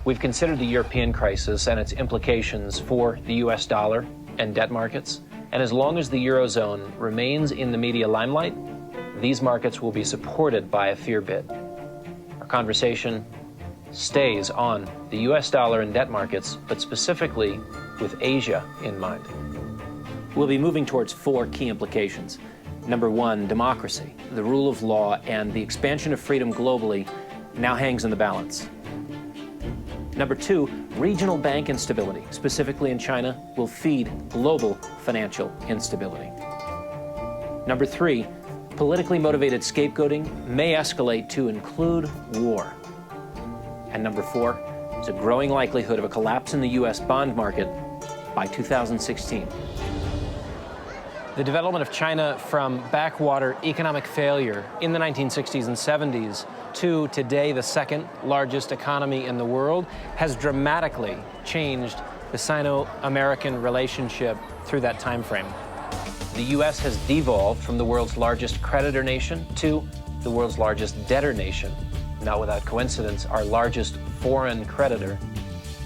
We've considered the European crisis and its implications for the US dollar and debt markets, and as long as the Eurozone remains in the media limelight, these markets will be supported by a fear bid. Our conversation stays on the US dollar and debt markets, but specifically with Asia in mind. We'll be moving towards four key implications. Number one, democracy. The rule of law and the expansion of freedom globally now hangs in the balance. Number two, regional bank instability, specifically in China, will feed global financial instability. Number three, politically motivated scapegoating may escalate to include war. And number four, there's a growing likelihood of a collapse in the US bond market by 2016. The development of China from backwater economic failure in the 1960s and 70s to today the second largest economy in the world has dramatically changed the Sino-American relationship through that time frame. The U.S. has devolved from the world's largest creditor nation to the world's largest debtor nation. Not without coincidence, our largest foreign creditor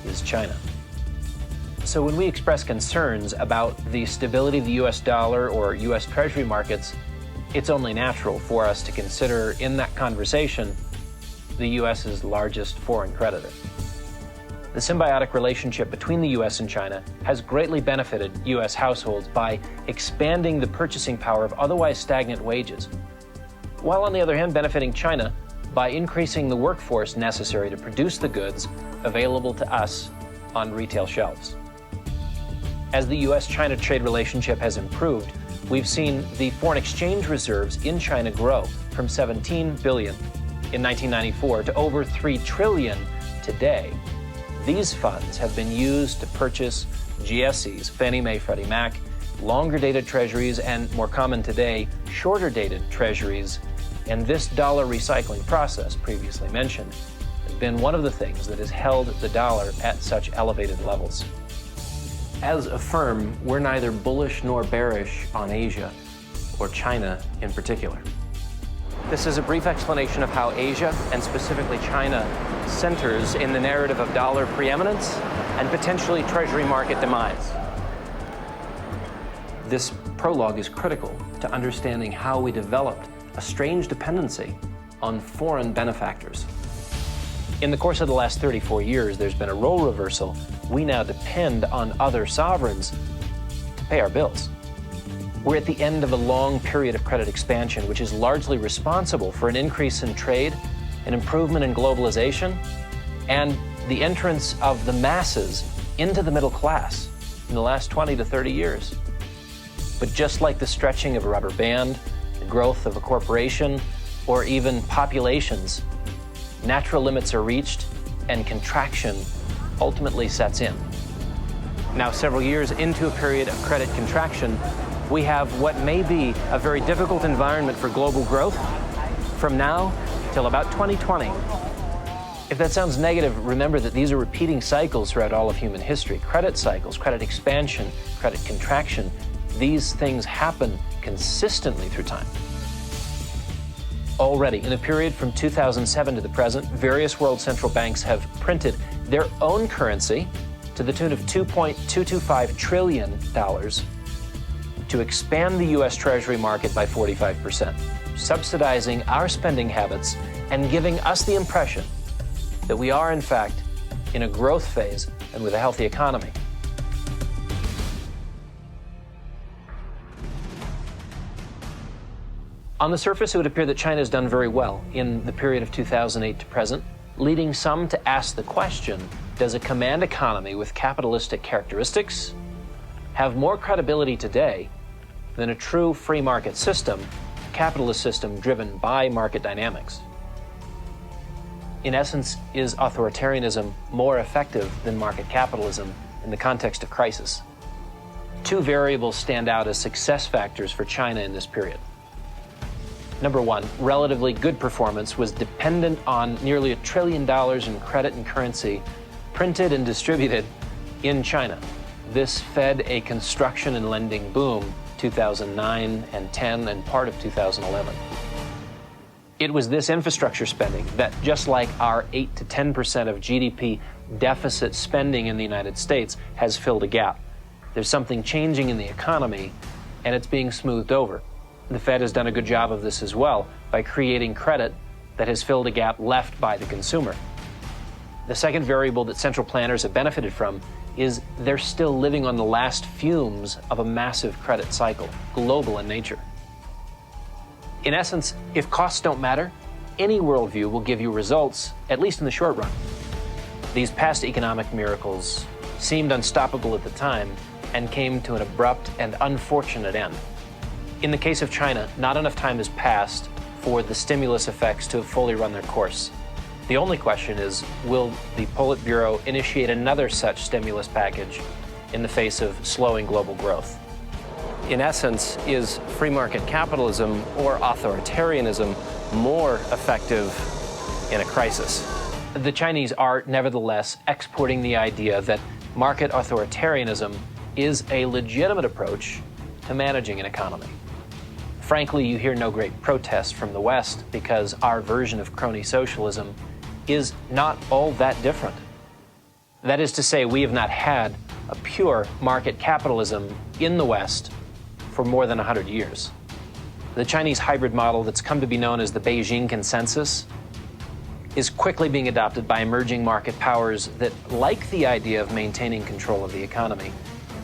is China. So when we express concerns about the stability of the US dollar or US Treasury markets, it's only natural for us to consider in that conversation the US's largest foreign creditor. The symbiotic relationship between the US and China has greatly benefited US households by expanding the purchasing power of otherwise stagnant wages, while on the other hand benefiting China by increasing the workforce necessary to produce the goods available to us on retail shelves. As the US-China trade relationship has improved, we've seen the foreign exchange reserves in China grow from 17 billion in 1994 to over 3 trillion today. These funds have been used to purchase GSEs, Fannie Mae, Freddie Mac, longer-dated treasuries, and more common today, shorter-dated treasuries. And this dollar recycling process, previously mentioned, has been one of the things that has held the dollar at such elevated levels. As a firm, we're neither bullish nor bearish on Asia, or China in particular. This is a brief explanation of how Asia, and specifically China, centers in the narrative of dollar preeminence and potentially treasury market demise. This prologue is critical to understanding how we developed a strange dependency on foreign benefactors. In the course of the last 34 years, there's been a role reversal. We now depend on other sovereigns to pay our bills. We're at the end of a long period of credit expansion, which is largely responsible for an increase in trade, an improvement in globalization, and the entrance of the masses into the middle class in the last 20 to 30 years. But just like the stretching of a rubber band, the growth of a corporation, or even populations, natural limits are reached and contraction ultimately sets in. Now, several years into a period of credit contraction, we have what may be a very difficult environment for global growth from now till about 2020. If that sounds negative, remember that these are repeating cycles throughout all of human history. Credit cycles, credit expansion, credit contraction, these things happen consistently through time. Already, in the period from 2007 to the present, various world central banks have printed their own currency to the tune of $2.225 trillion to expand the U.S. Treasury market by 45%, subsidizing our spending habits and giving us the impression that we are, in fact, in a growth phase and with a healthy economy. On the surface, it would appear that China has done very well in the period of 2008 to present, leading some to ask the question, does a command economy with capitalistic characteristics have more credibility today than a true free market system, capitalist system driven by market dynamics? In essence, is authoritarianism more effective than market capitalism in the context of crisis? Two variables stand out as success factors for China in this period. Number one, relatively good performance was dependent on nearly $1 trillion in credit and currency printed and distributed in China. This fed a construction and lending boom 2009 and 10 and part of 2011. It was this infrastructure spending that, just like our 8 to 10% of GDP deficit spending in the United States, has filled a gap. There's something changing in the economy, and it's being smoothed over. The Fed has done a good job of this as well by creating credit that has filled a gap left by the consumer. The second variable that central planners have benefited from is they're still living on the last fumes of a massive credit cycle, global in nature. In essence, if costs don't matter, any worldview will give you results, at least in the short run. These past economic miracles seemed unstoppable at the time and came to an abrupt and unfortunate end. In the case of China, not enough time has passed for the stimulus effects to have fully run their course. The only question is, will the Politburo initiate another such stimulus package in the face of slowing global growth? In essence, is free market capitalism or authoritarianism more effective in a crisis? The Chinese are nevertheless exporting the idea that market authoritarianism is a legitimate approach to managing an economy. Frankly, you hear no great protest from the West because our version of crony socialism is not all that different. That is to say, we have not had a pure market capitalism in the West for more than 100 years. The Chinese hybrid model that's come to be known as the Beijing consensus is quickly being adopted by emerging market powers that like the idea of maintaining control of the economy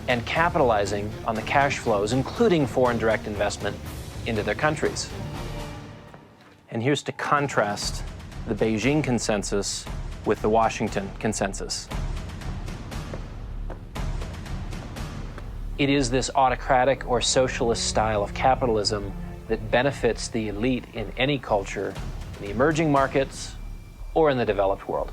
and capitalizing on the cash flows, including foreign direct investment, into their countries. And here's to contrast the Beijing consensus with the Washington consensus. It is this autocratic or socialist style of capitalism that benefits the elite in any culture, in the emerging markets or in the developed world.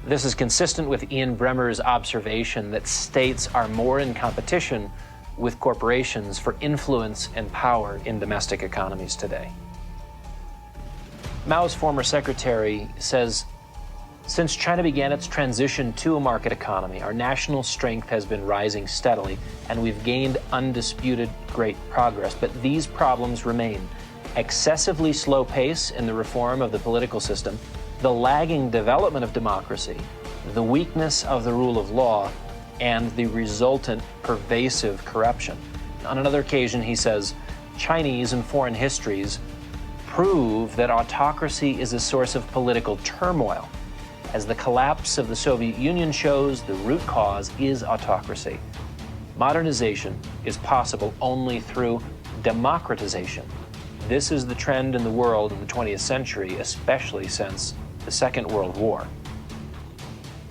This is consistent with Ian Bremmer's observation that states are more in competition with corporations for influence and power in domestic economies today. Mao's former secretary says, "Since China began its transition to a market economy, our national strength has been rising steadily, and we've gained undisputed great progress. But these problems remain: excessively slow pace in the reform of the political system, the lagging development of democracy, the weakness of the rule of law, and the resultant pervasive corruption." On another occasion, he says, "Chinese and foreign histories prove that autocracy is a source of political turmoil. As the collapse of the Soviet Union shows, the root cause is autocracy. Modernization is possible only through democratization. This is the trend in the world in the 20th century, especially since the Second World War."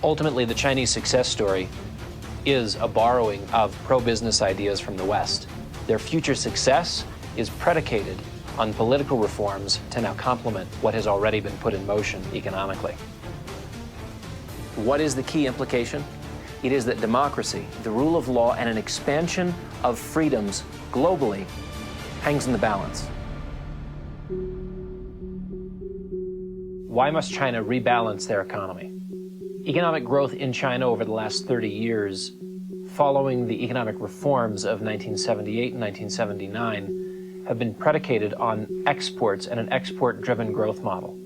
Ultimately, the Chinese success story is a borrowing of pro-business ideas from the West. Their future success is predicated on political reforms to now complement what has already been put in motion economically. What is the key implication? It is that democracy, the rule of law, and an expansion of freedoms globally hangs in the balance. Why must China rebalance their economy? Economic growth in China over the last 30 years, following the economic reforms of 1978 and 1979, have been predicated on exports and an export-driven growth model.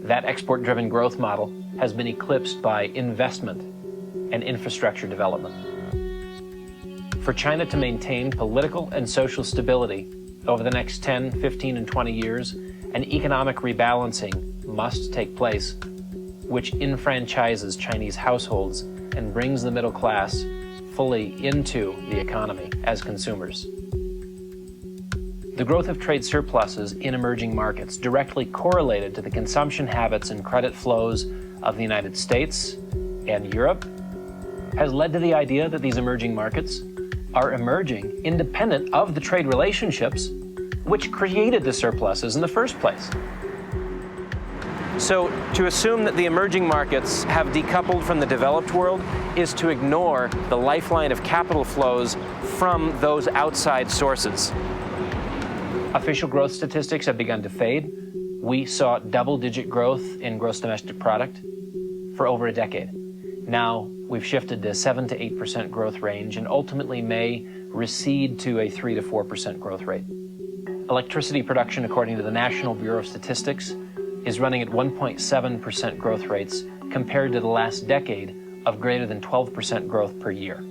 That export-driven growth model has been eclipsed by investment and infrastructure development. For China to maintain political and social stability over the next 10, 15, and 20 years, an economic rebalancing must take place, which enfranchises Chinese households and brings the middle class fully into the economy as consumers. The growth of trade surpluses in emerging markets, directly correlated to the consumption habits and credit flows of the United States and Europe, has led to the idea that these emerging markets are emerging independent of the trade relationships which created the surpluses in the first place. So to assume that the emerging markets have decoupled from the developed world is to ignore the lifeline of capital flows from those outside sources. Official growth statistics have begun to fade. We saw double-digit growth in gross domestic product for over a decade. Now we've shifted to 7 to 8% growth range and ultimately may recede to a 3 to 4% growth rate. Electricity production, according to the National Bureau of Statistics, is running at 1.7% growth rates compared to the last decade of greater than 12% growth per year.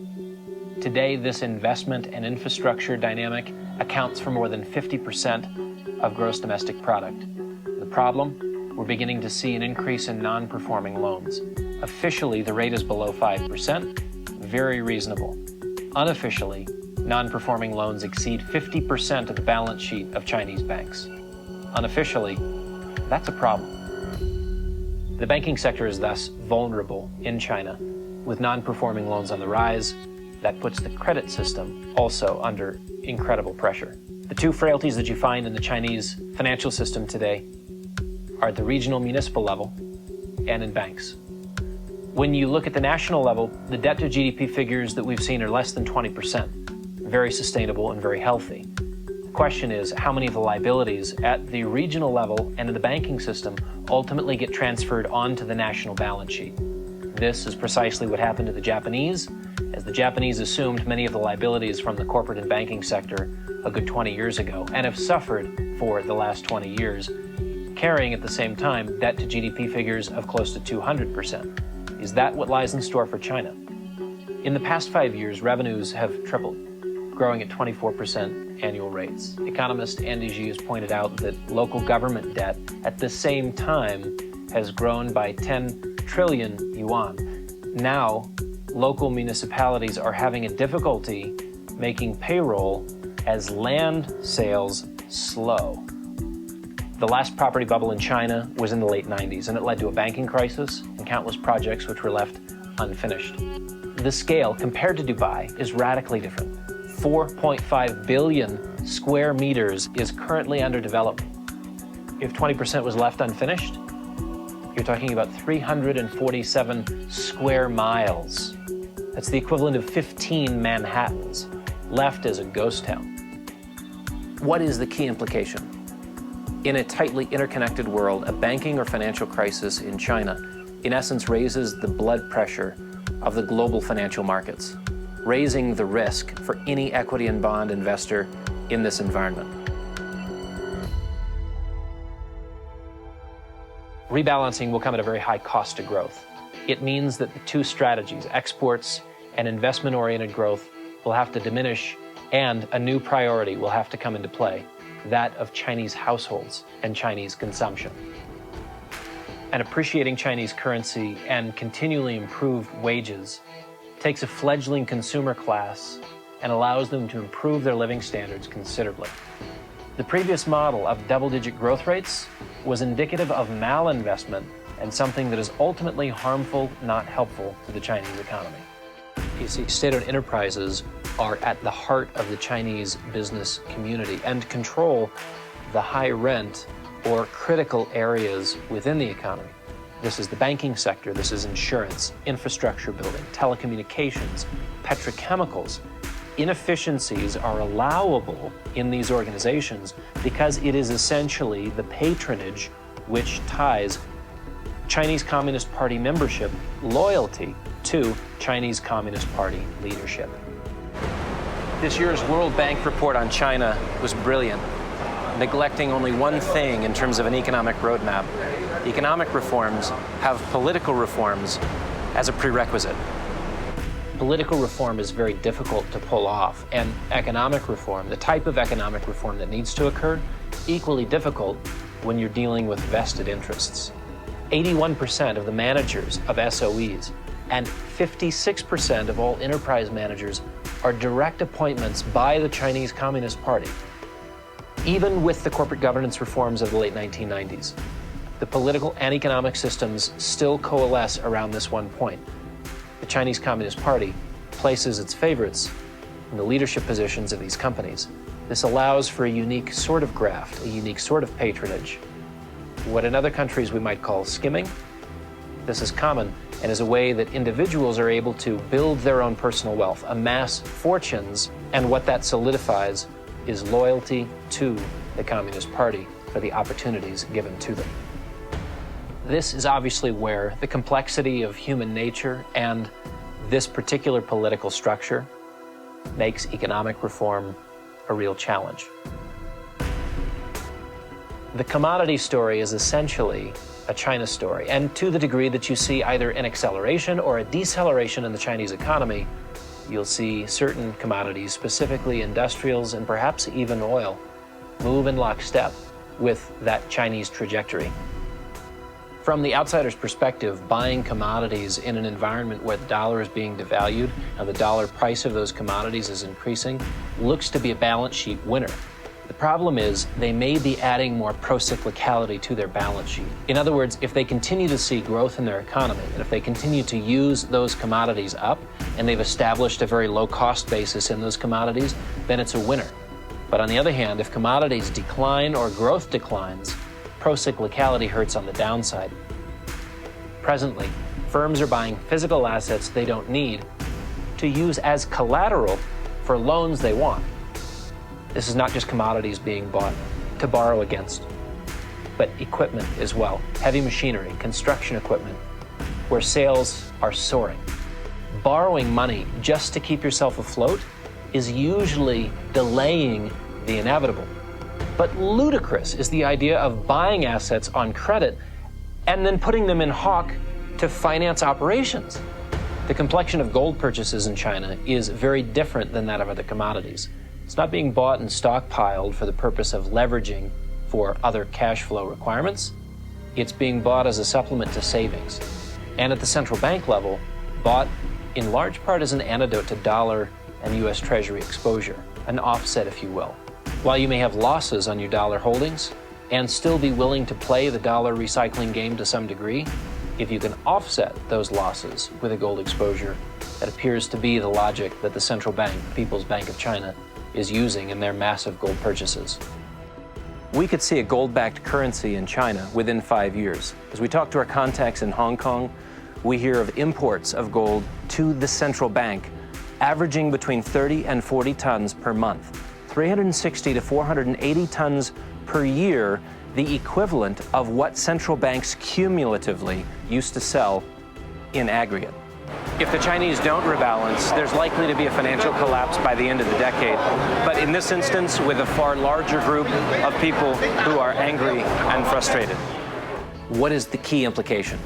Today, this investment and infrastructure dynamic accounts for more than 50% of gross domestic product. The problem? We're beginning to see an increase in non-performing loans. Officially, the rate is below 5%, very reasonable. Unofficially, non-performing loans exceed 50% of the balance sheet of Chinese banks. Unofficially, that's a problem. The banking sector is thus vulnerable in China. With non-performing loans on the rise, that puts the credit system also under incredible pressure. The two frailties that you find in the Chinese financial system today are at the regional municipal level and in banks. When you look at the national level, the debt to GDP figures that we've seen are less than 20%, very sustainable and very healthy. The question is, how many of the liabilities at the regional level and in the banking system ultimately get transferred onto the national balance sheet? This is precisely what happened to the Japanese, as the Japanese assumed many of the liabilities from the corporate and banking sector a good 20 years ago and have suffered for the last 20 years, carrying at the same time debt to GDP figures of close to 200%. Is that what lies in store for China? In the past 5 years, revenues have tripled, growing at 24% annual rates. Economist Andy Xi has pointed out that local government debt at the same time has grown by 10 trillion yuan. Now, local municipalities are having a difficulty making payroll as land sales slow. The last property bubble in China was in the late 90s, and it led to a banking crisis and countless projects which were left unfinished. The scale, compared to Dubai, is radically different. 4.5 billion square meters is currently under development. If 20% was left unfinished, you're talking about 347 square miles. That's the equivalent of 15 Manhattans left as a ghost town. What is the key implication? In a tightly interconnected world, a banking or financial crisis in China, in essence, raises the blood pressure of the global financial markets, raising the risk for any equity and bond investor in this environment. Rebalancing will come at a very high cost to growth. It means that the two strategies, exports and investment-oriented growth, will have to diminish, and a new priority will have to come into play, that of Chinese households and Chinese consumption. An appreciating Chinese currency and continually improved wages takes a fledgling consumer class and allows them to improve their living standards considerably. The previous model of double-digit growth rates was indicative of malinvestment and something that is ultimately harmful, not helpful to the Chinese economy. You see, state-owned enterprises are at the heart of the Chinese business community and control the high rent or critical areas within the economy. This is the banking sector, this is insurance, infrastructure building, telecommunications, petrochemicals. Inefficiencies are allowable in these organizations because it is essentially the patronage which ties Chinese Communist Party membership loyalty to Chinese Communist Party leadership. This year's World Bank report on China was brilliant, neglecting only one thing in terms of an economic roadmap. Economic reforms have political reforms as a prerequisite. Political reform is very difficult to pull off, and economic reform, the type of economic reform that needs to occur, equally difficult when you're dealing with vested interests. 81% of the managers of SOEs and 56% of all enterprise managers are direct appointments by the Chinese Communist Party. Even with the corporate governance reforms of the late 1990s, the political and economic systems still coalesce around this one point. The Chinese Communist Party places its favorites in the leadership positions of these companies. This allows for a unique sort of graft, a unique sort of patronage. What in other countries we might call skimming, this is common and is a way that individuals are able to build their own personal wealth, amass fortunes, and what that solidifies is loyalty to the Communist Party for the opportunities given to them. This is obviously where the complexity of human nature and this particular political structure makes economic reform a real challenge. The commodity story is essentially a China story, and to the degree that you see either an acceleration or a deceleration in the Chinese economy, you'll see certain commodities, specifically industrials and perhaps even oil, move in lockstep with that Chinese trajectory. From the outsider's perspective, buying commodities in an environment where the dollar is being devalued and the dollar price of those commodities is increasing looks to be a balance sheet winner. The problem is they may be adding more procyclicality to their balance sheet. In other words, if they continue to see growth in their economy, and if they continue to use those commodities up, and they've established a very low cost basis in those commodities, then it's a winner. But on the other hand, if commodities decline or growth declines, procyclicality hurts on the downside. Presently, firms are buying physical assets they don't need to use as collateral for loans they want. This is not just commodities being bought to borrow against, but equipment as well, heavy machinery, construction equipment, where sales are soaring. Borrowing money just to keep yourself afloat is usually delaying the inevitable. But ludicrous is the idea of buying assets on credit and then putting them in hock to finance operations. The complexion of gold purchases in China is very different than that of other commodities. It's not being bought and stockpiled for the purpose of leveraging for other cash flow requirements. It's being bought as a supplement to savings. And at the central bank level, bought in large part as an antidote to dollar and U.S. Treasury exposure, an offset, if you will. While you may have losses on your dollar holdings and still be willing to play the dollar recycling game to some degree, if you can offset those losses with a gold exposure, that appears to be the logic that the central bank, People's Bank of China, is using in their massive gold purchases. We could see a gold-backed currency in China within 5 years. As we talk to our contacts in Hong Kong, we hear of imports of gold to the central bank, averaging between 30 and 40 tons per month. 360 to 480 tons per year, the equivalent of what central banks cumulatively used to sell in aggregate. If the Chinese don't rebalance, there's likely to be a financial collapse by the end of the decade. But in this instance, with a far larger group of people who are angry and frustrated. What is the key implication?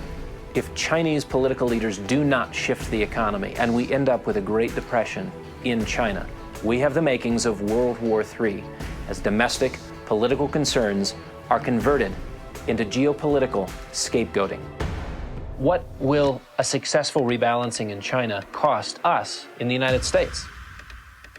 If Chinese political leaders do not shift the economy and we end up with a Great Depression in China, we have the makings of World War III as domestic political concerns are converted into geopolitical scapegoating. What will a successful rebalancing in China cost us in the United States?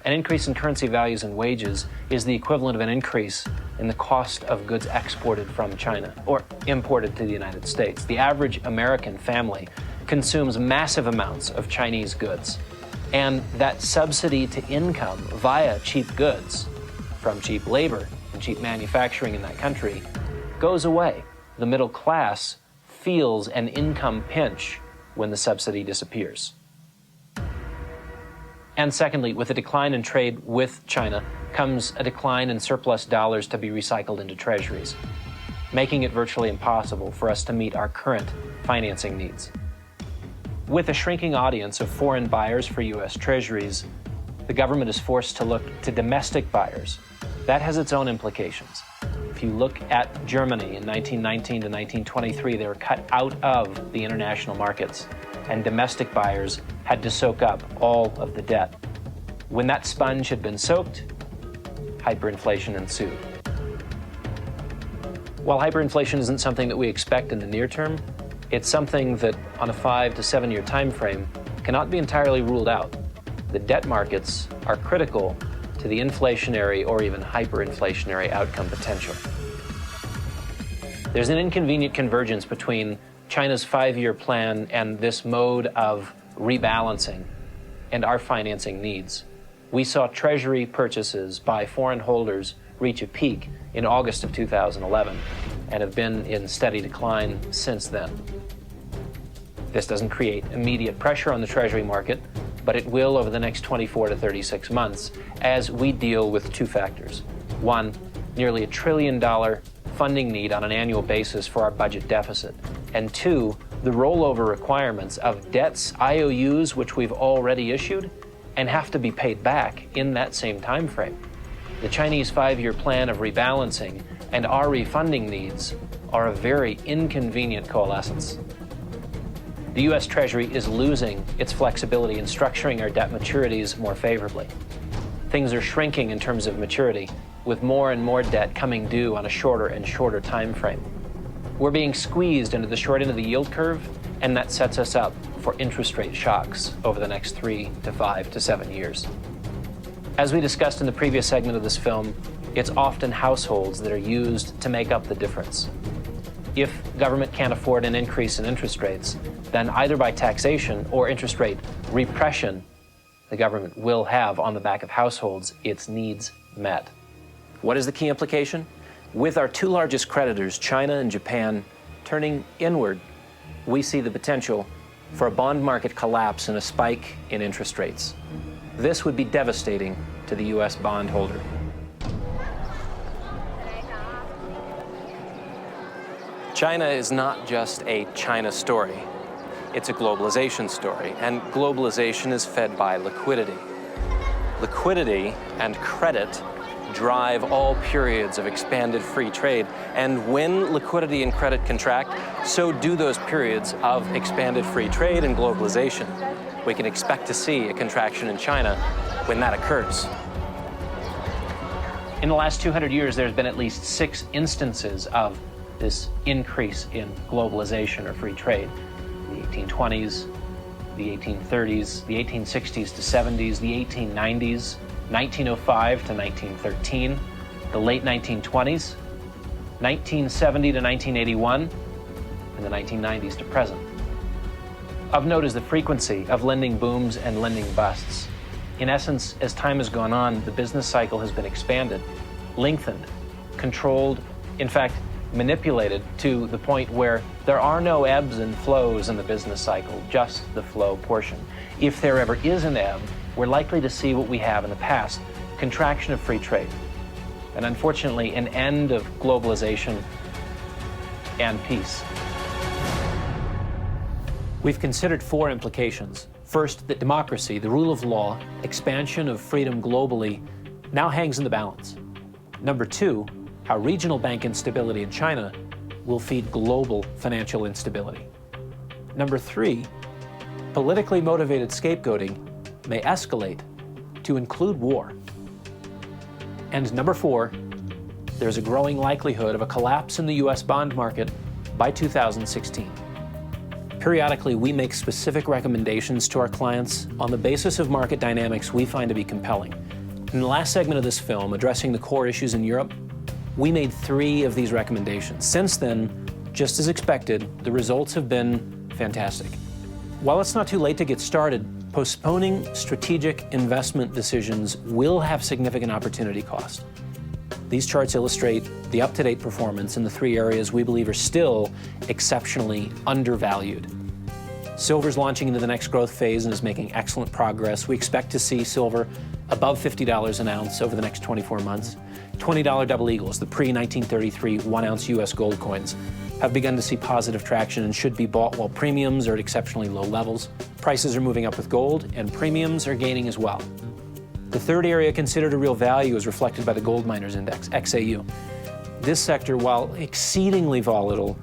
An increase in currency values and wages is the equivalent of an increase in the cost of goods exported from China or imported to the United States. The average American family consumes massive amounts of Chinese goods. And that subsidy to income via cheap goods from cheap labor and cheap manufacturing in that country goes away. The middle class feels an income pinch when the subsidy disappears. And secondly, with a decline in trade with China comes a decline in surplus dollars to be recycled into treasuries, making it virtually impossible for us to meet our current financing needs. With a shrinking audience of foreign buyers for U.S. Treasuries, the government is forced to look to domestic buyers. That has its own implications. If you look at Germany in 1919 to 1923, they were cut out of the international markets, and domestic buyers had to soak up all of the debt. When that sponge had been soaked, hyperinflation ensued. While hyperinflation isn't something that we expect in the near term, it's something that, on a 5 to 7 year time frame, cannot be entirely ruled out. The debt markets are critical to the inflationary or even hyperinflationary outcome potential. There's an inconvenient convergence between China's 5-year plan and this mode of rebalancing and our financing needs. We saw Treasury purchases by foreign holders reach a peak in August of 2011 and have been in steady decline since then. This doesn't create immediate pressure on the Treasury market, but it will over the next 24 to 36 months as we deal with two factors. One, nearly $1 trillion funding need on an annual basis for our budget deficit. And two, the rollover requirements of debts, IOUs, which we've already issued and have to be paid back in that same time frame. The Chinese 5-year plan of rebalancing and our refunding needs are a very inconvenient coalescence. The U.S. Treasury is losing its flexibility in structuring our debt maturities more favorably. Things are shrinking in terms of maturity, with more and more debt coming due on a shorter and shorter time frame. We're being squeezed into the short end of the yield curve, and that sets us up for interest rate shocks over the next 3 to 5 to 7 years. As we discussed in the previous segment of this film, it's often households that are used to make up the difference. If government can't afford an increase in interest rates, then either by taxation or interest rate repression, the government will have on the back of households its needs met. What is the key implication? With our two largest creditors, China and Japan, turning inward, we see the potential for a bond market collapse and a spike in interest rates. This would be devastating to the U.S. bondholder. China is not just a China story. It's a globalization story, and globalization is fed by liquidity. Liquidity and credit drive all periods of expanded free trade, and when liquidity and credit contract, so do those periods of expanded free trade and globalization. We can expect to see a contraction in China when that occurs. In the last 200 years, there's been at least 6 instances of this increase in globalization or free trade. The 1820s, the 1830s, the 1860s to 70s, the 1890s, 1905 to 1913, the late 1920s, 1970 to 1981, and the 1990s to present. Of note is the frequency of lending booms and lending busts. In essence, as time has gone on, the business cycle has been expanded, lengthened, controlled, in fact, manipulated to the point where there are no ebbs and flows in the business cycle, just the flow portion. If there ever is an ebb, we're likely to see what we have in the past, contraction of free trade, and unfortunately an end of globalization and peace. We've considered 4 implications. First, that democracy, the rule of law, expansion of freedom globally now hangs in the balance. Number 2, how regional bank instability in China will feed global financial instability. Number 3, politically motivated scapegoating may escalate to include war. And number 4, there's a growing likelihood of a collapse in the U.S. bond market by 2016. Periodically, we make specific recommendations to our clients on the basis of market dynamics we find to be compelling. In the last segment of this film, addressing the core issues in Europe, we made 3 of these recommendations. Since then, just as expected, the results have been fantastic. While it's not too late to get started, postponing strategic investment decisions will have significant opportunity cost. These charts illustrate the up-to-date performance in the 3 areas we believe are still exceptionally undervalued. Silver's launching into the next growth phase and is making excellent progress. We expect to see silver above $50 an ounce over the next 24 months. $20 double eagles, the pre-1933 1-ounce U.S. gold coins, have begun to see positive traction and should be bought while premiums are at exceptionally low levels. Prices are moving up with gold, and premiums are gaining as well. The third area considered a real value is reflected by the Gold Miners Index, XAU. This sector, while exceedingly volatile,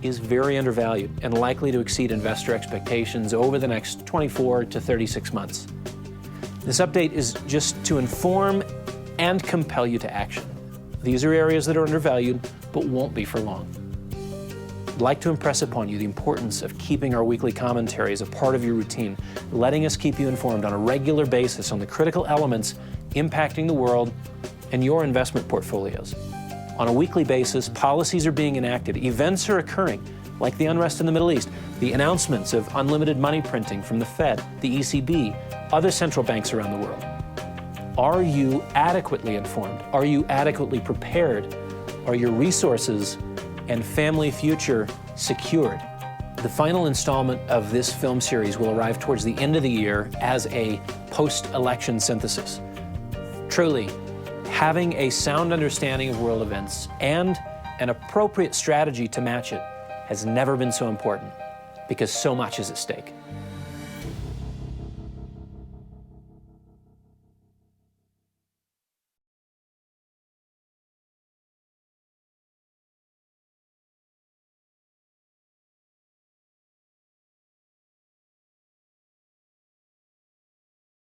is very undervalued and likely to exceed investor expectations over the next 24 to 36 months. This update is just to inform and compel you to action. These are areas that are undervalued, but won't be for long. I'd like to impress upon you the importance of keeping our weekly commentary as a part of your routine, letting us keep you informed on a regular basis on the critical elements impacting the world and your investment portfolios. On a weekly basis, policies are being enacted, events are occurring, like the unrest in the Middle East, the announcements of unlimited money printing from the Fed, the ECB, other central banks around the world. Are you adequately informed? Are you adequately prepared? Are your resources and family future secured? The final installment of this film series will arrive towards the end of the year as a post-election synthesis. Truly, having a sound understanding of world events and an appropriate strategy to match it has never been so important, because so much is at stake.